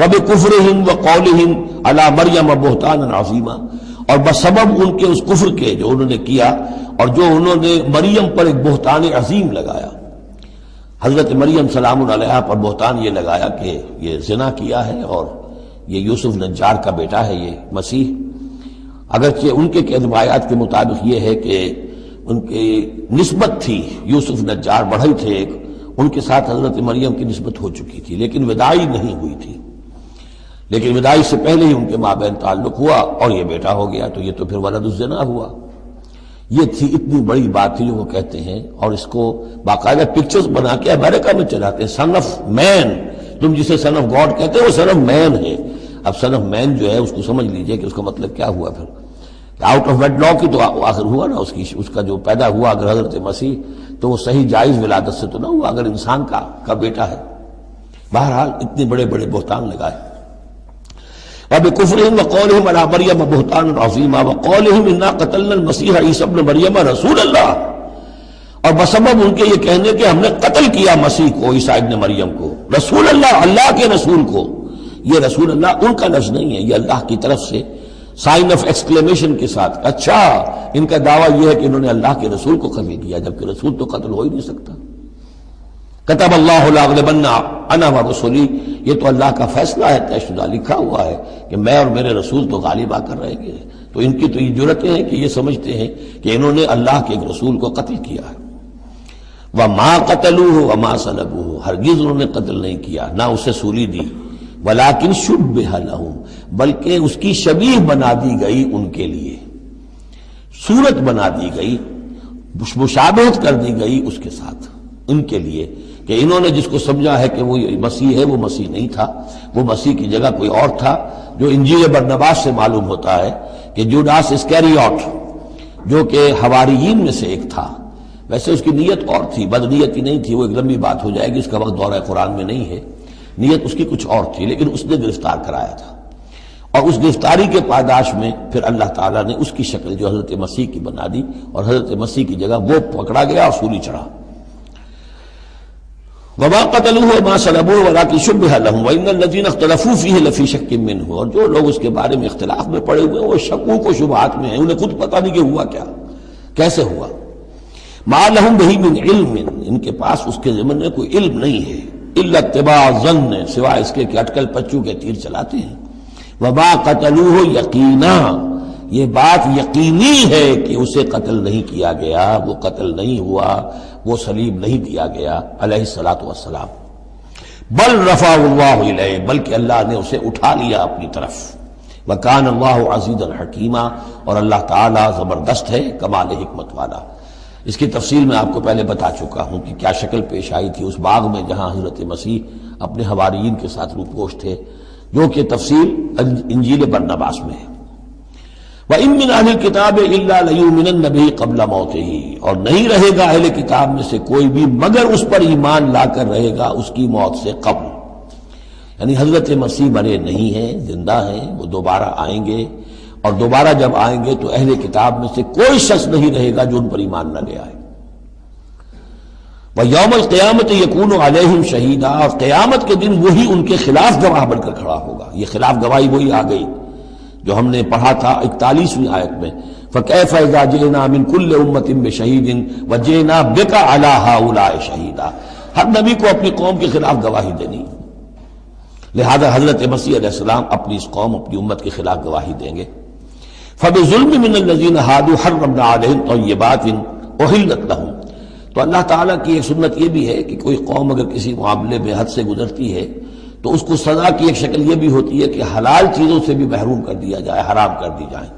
وَبِكُفْرِهِمْ وَقَوْلِهِمْ عَلَى مَرْيَمَ بُهْتَانًا عَظِيمًا، اور بسبب ان کے اس کفر کے جو انہوں نے کیا اور جو انہوں نے مریم پر ایک بہتان عظیم لگایا، حضرت مریم سلام علیہا پر بہتان یہ لگایا کہ یہ زنا کیا ہے اور یہ یوسف نجار کا بیٹا ہے یہ مسیح، اگرچہ ان کے روایات کے مطابق یہ ہے کہ ان کی نسبت تھی، یوسف نجار بڑھئی تھے ایک، ان کے ساتھ حضرت مریم کی نسبت ہو چکی تھی لیکن وداعی نہیں ہوئی تھی، لیکن وداعی سے پہلے ہی ان کے مابین تعلق ہوا اور یہ بیٹا ہو گیا، تو یہ تو پھر ولد الزنا ہوا۔ یہ تھی اتنی بڑی بات تھی جو وہ کہتے ہیں، اور اس کو باقاعدہ پکچرز بنا کے امریکہ میں چلاتے ہیں، سن آف مین، تم جسے سن آف گاڈ کہتے ہیں وہ سن آف مین ہے۔ اب سن آف مین جو ہے اس کو سمجھ لیجئے کہ اس کا مطلب کیا ہوا، پھر آؤٹ آف ویڈ لاک ہی تو آخر ہوا نا، اس کا جو پیدا ہوا اگر حضرت مسیح تو وہ صحیح جائز ولادت سے تو نہ ہوا، اگر انسان کا بیٹا ہے۔ بہرحال اتنے بڑے بڑے بہتان لگائے۔ وَبِكُفْرِهِمْ وَقَوْلِهِمْ عَلَى مَرْيَمَ بُهْتَانًا عَظِيمًا وَقَوْلِهِمْ إِنَّا قَتَلْنَا الْمَسِيحَ عِيسَى ابْنَ مَرْيَمَ رَسُولَ اللَّهِ، اور بسبب ان کے یہ کہنے کہ ہم نے قتل کیا مسیح کو، عیسیٰ ابن مریم کو، رسول اللہ، اللہ کے رسول کو۔ یہ رسول اللہ ان کا لفظ نہیں ہے، یہ اللہ کی طرف سے سائن آف ایکسکلیمیشن کے ساتھ، اچھا ان کا دعویٰ یہ ہے کہ انہوں نے اللہ کے رسول کو قتل کیا، جبکہ رسول تو قتل ہو ہی نہیں سکتا۔ کتب اللہ لأغلبن انا ورسلی، یہ تو اللہ کا فیصلہ ہے، طے شدہ لکھا ہوا ہے کہ میں اور میرے رسول تو غالب آ کر رہیں گے۔ تو ان کی تو یہ جرتیں ہیں کہ یہ سمجھتے ہیں کہ انہوں نے اللہ کے ایک رسول کو قتل کیا ہے۔ وما قتلوہ وما صلبوہ، ہرگز انہوں نے قتل نہیں کیا، نہ اسے سولی دی، ولکن شبہ لہم، بلکہ اس کی شبیہ بنا دی گئی ان کے لیے، صورت بنا دی گئی، مشابہت کر دی گئی اس کے ساتھ ان کے لیے، کہ انہوں نے جس کو سمجھا ہے کہ وہ مسیح ہے، وہ مسیح نہیں تھا، وہ مسیح کی جگہ کوئی اور تھا، جو انجیل برنباس سے معلوم ہوتا ہے کہ جوڈاس اسکیریوٹ جو کہ حواریین میں سے ایک تھا، ویسے اس کی نیت اور تھی، بد نیتی نہیں تھی، وہ ایک لمبی بات ہو جائے گی، اس کا وقت دورہ قرآن میں نہیں ہے، نیت اس کی کچھ اور تھی، لیکن اس نے گرفتار کرایا تھا، اور اس گرفتاری کے پاداش میں پھر اللہ تعالیٰ نے اس کی شکل جو حضرت مسیح کی بنا دی، اور حضرت مسیح کی جگہ وہ پکڑا گیا اور سولی چڑھا۔ وما قتلوه وما صلبوه ولكن شبه لهم وان الذين اختلفوا فيه لفي شك منه، اور جو لوگ اس کے بارے میں اختلاف میں پڑے ہوئے ہیں وہ شکوک و شبہات میں ہیں، انہیں خود پتہ نہیں کہ ہوا کیا، کیسے ہوا۔ ما لهم به من علم، ان کے پاس اس کے ضمن میں کوئی علم نہیں ہے، الا اتباع الظن، سوائے اس کے کہ اٹکل پچو کے تیر چلاتے ہیں۔ وما قتلوه یقینا، یہ بات یقینی ہے کہ اسے قتل نہیں کیا گیا، وہ قتل نہیں ہوا، وہ صلیب نہیں دیا گیا علیہ الصلوۃ والسلام، بل رفع اللہ الیہ، بلکہ اللہ نے اسے اٹھا لیا اپنی طرف۔ وکان اللہ عزیزا حکیما، اور اللہ تعالیٰ زبردست ہے، کمال حکمت والا۔ اس کی تفصیل میں آپ کو پہلے بتا چکا ہوں کہ کیا شکل پیش آئی تھی اس باغ میں جہاں حضرت مسیح اپنے حواریین کے ساتھ روپوش تھے، جو کہ تفصیل انجیل برنباس میں ہے۔ وَإِن مِّنْ أَهْلِ الْكِتَابِ إِلَّا لَيُؤْمِنَنَّ بِهِ قَبْلَ مَوْتِهِ، اور نہیں رہے گا اہل کتاب میں سے کوئی بھی مگر اس پر ایمان لا کر رہے گا اس کی موت سے قبل، یعنی حضرت مسیح مرے نہیں ہیں، زندہ ہیں، وہ دوبارہ آئیں گے، اور دوبارہ جب آئیں گے تو اہل کتاب میں سے کوئی شخص نہیں رہے گا جو ان پر ایمان نہ لے آئے۔ وَيَوْمَ الْقِيَامَةِ يَكُونُ عَلَيْهِمْ شَهِيدًا، اور قیامت کے دن وہی ان کے خلاف گواہ بن کر کھڑا ہوگا۔ یہ خلاف گواہی وہی آ گئی جو ہم نے پڑھا تھا 41ویں آیت میں، فَكَيْفَ إِذَا جِئْنَا مِن كُلِّ أُمَّةٍ بِشَهِيدٍ وَجِئْنَا بِكَ عَلَىٰ هَٰؤُلَاءِ شَهِيدًا، ہر نبی کو اپنی قوم کے خلاف گواہی دینی، لہذا حضرت مسیح علیہ السلام اپنی اس قوم، اپنی امت کے خلاف گواہی دیں گے۔ فَبِظُلْمٍ مِّنَ الَّذِينَ هَادُوا حَرَّمْنَا عَلَيْهِمْ طَيِّبَاتٍ أُحِلَّتْ لَهُمْ، تو اللہ تعالیٰ کی ایک سنت یہ بھی ہے کہ کوئی قوم اگر کسی معاملے میں حد سے گزرتی ہے تو اس کو سزا کی ایک شکل یہ بھی ہوتی ہے کہ حلال چیزوں سے بھی محروم کر دیا جائے، حرام کر دی جائیں۔